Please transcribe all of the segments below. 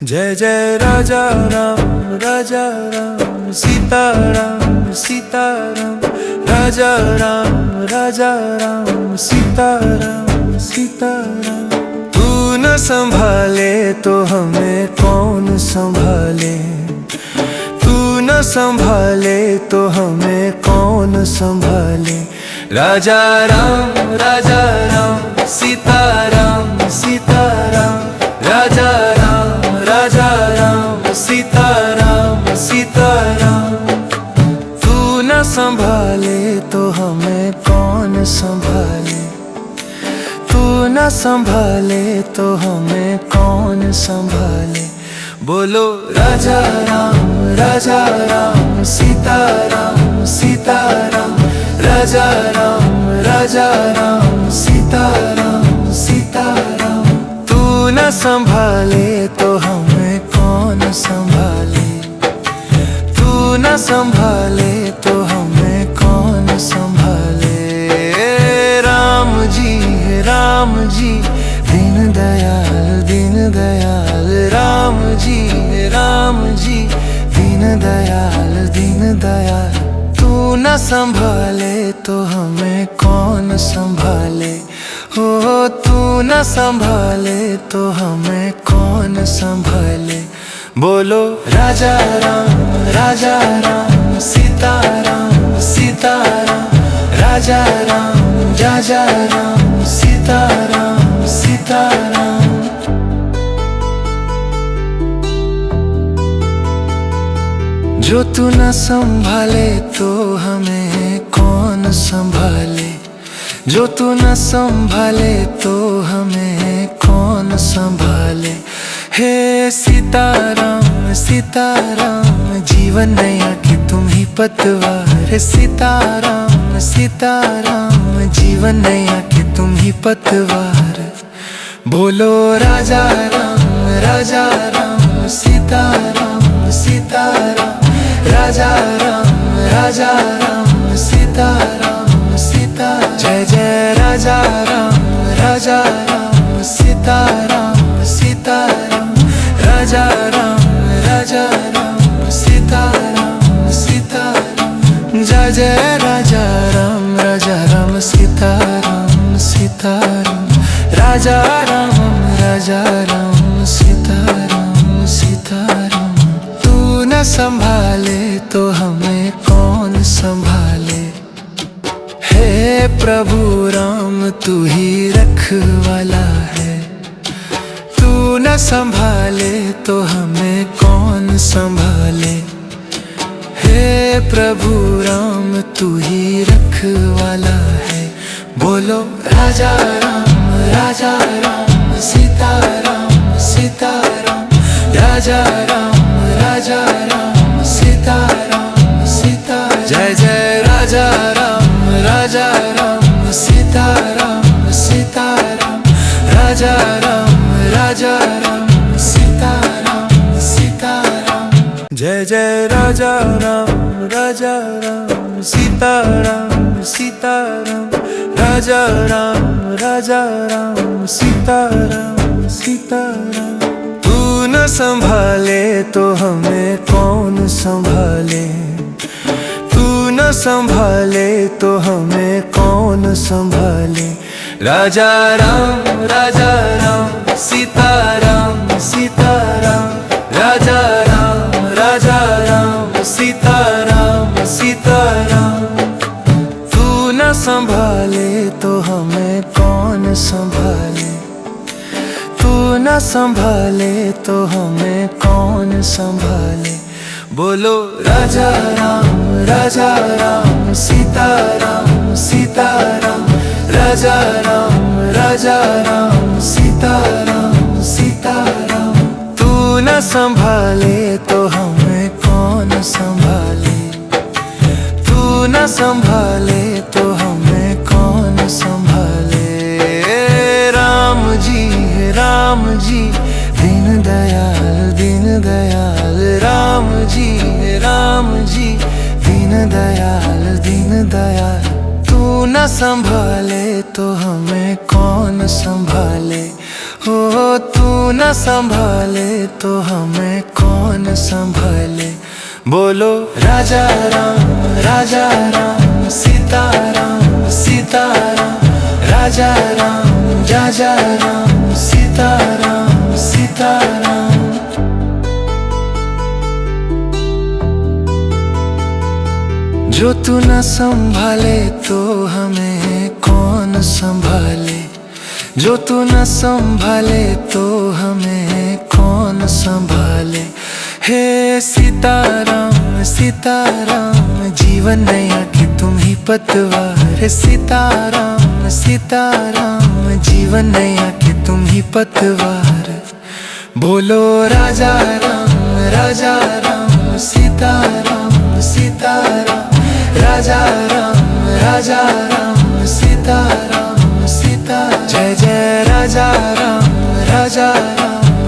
जय जय राजा राम सीताराम सीताराम राजा राम सीताराम सीताराम। तू न संभाले तो हमें कौन संभाले, तू न संभाले तो हमें कौन संभाले। राजा राम सीताराम सीताराम राजा राम सीताराम सीताराम। तू न संभाले तो हमें कौन संभाले, तू न संभाले तो हमें कौन संभाले। बोलो राजा राम सीताराम सीताराम राजा राम सीताराम सीताराम। तू न संभाले तो हमें कौन संभाले, तू न संभाले तो हमें कौन संभाले। राम जी दीन दयाल राम जी दीन दयाल। तू न संभाले तो हमें कौन संभाले, हो तू न संभाले तो हमें कौन संभाले। बोलो राजा राम सीताराम सीताराम राजा राम सीताराम सीताराम। जो तू न संभाले तो हमें कौन संभाले, जो तू न संभाले तो हमें कौन संभाले। हे सीताराम सीताराम जीवन नया कि तुम ही पतवार। सीताराम सीताराम जीवन नया कि तुम ही पतवार। बोलो राजा राम सीताराम सीताराम राजा राम सीताराम सीताराम। जय जय राजा राम सीताराम सीताराम राजा राम सीताराम सीताराम। जय जय राजा राम सीताराम सीताराम राजा राम सीताराम सीताराम। तू न संभाले तो हमें कौन संभाले। हे प्रभु राम तू ही रखवाला है, तू न संभाले तो हमें कौन संभाले। हे प्रभु राम तू ही रखवाला है। बोलो राजा राम सीताराम सीताराम राजा राम सीताराम सीताराम। जय जय राजा राम सीताराम सीताराम राजा राम सीताराम सीताराम। जय जय राजा राम सीताराम सीताराम राजा राम सीताराम सीताराम। तू न संभाले तो हमें कौन संभाले, तू न संभाले तो हमें कौन संभाले। राजा राम सीताराम सीताराम राजा राम सीताराम सीताराम। तू न संभाले तो हमें कौन संभाले, तू न संभाले तो हमें कौन संभाले। बोलो राजा राम सीताराम सीताराम राजा राम सीताराम सीताराम। तू न संभाले तो हमें कौन संभाले, तू न संभाले तो हमें कौन संभाले। राम जी दीन दयाल राम जी दीन दयाल। तू न संभाले तो हमें कौन संभाले, हो तू न संभाले तो हमें कौन संभाले। बोलो राजा राम सीताराम सीताराम, राजा राम सीताराम सीताराम। जो तू न संभाले तो हमें कौन संभाले। जो तू न संभाले तो हमें कौन संभाले। हे सीताराम सीताराम, जीवन नया कि तुम ही पतवार। सीताराम सीताराम, जीवन नया कि तुम ही पतवार। बोलो राजा राम सीताराम सीताराम, राजा राम सीताराम सीताराम। जय जय राजा राम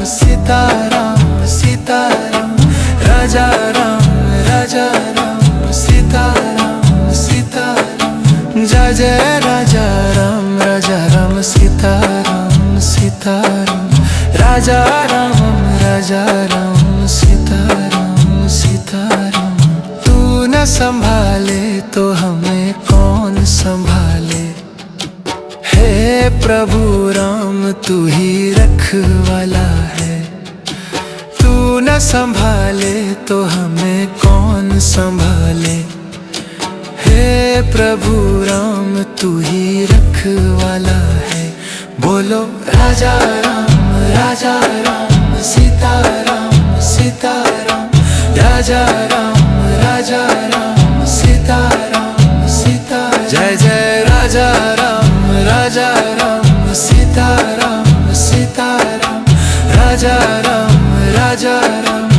सीताराम सीताराम, राजा राम सीताराम सीताराम। जय जय राजा राम सीताराम सीताराम, राजा राम सीताराम सीताराम। तू न संभाले तो हमें कौन संभाले। हे प्रभु राम तू ही रखवाला है। तू न संभाले तो हमें कौन संभाले। हे प्रभु राम तू ही रखवाला है। बोलो राजा राम सीताराम सीताराम, राजा राम सीताराम सीताराम। जय जय राजा राम सीताराम सीताराम, राजा राम